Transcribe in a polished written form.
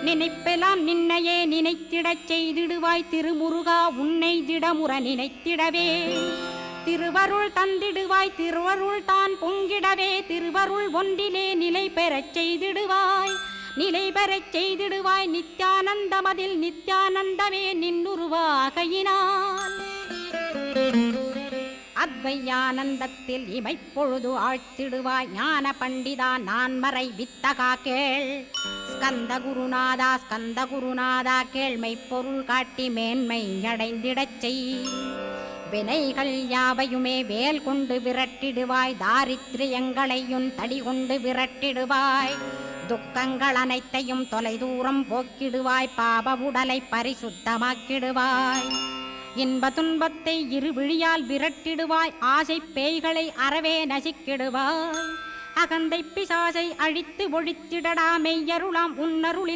நினைப்பெல்லாம் நின்னையே நினைத்திடச் செய்திடுவாய் திருமுருகா உன்னை திடமுற நினைத்திடவே திருவருள் தந்திடுவாய் திருவருள் தான் பொங்கிடவே திருவருள் ஒன்றிலே நிலை பெறச் செய்திடுவாய் நிலை பெறச் செய்திடுவாய் நித்யானந்தமதில் நித்யானந்தமே நின்னுருவாகையினால் அத்வையானந்தத்தில் இமைப்பொழுது ஆழ்த்திடுவாய் ஞான பண்டிதா நான் மறை வித்தகா கேள் ஸ்கந்த குருநாதா கேள்மை பொருள் காட்டி மேன்மை அடைந்திடச் செய் வினைகள் யாவையுமே வேல் கொண்டு விரட்டிடுவாய் தாரித்ரியங்களையும் தடி கொண்டு விரட்டிடுவாய் துக்கங்கள் அனைத்தையும் தொலைதூரம் போக்கிடுவாய் பாப உடலை பரிசுத்தமாக்கிடுவாய் இன்ப துன்பத்தை இருவிழியால் விரட்டிடுவாய் ஆசை பேய்களை அறவே நசிக்கிடுவாய் அகந்தை பிசாசை அழித்து ஒழித்திடடா மெய்யருளாம் உன்னருளில்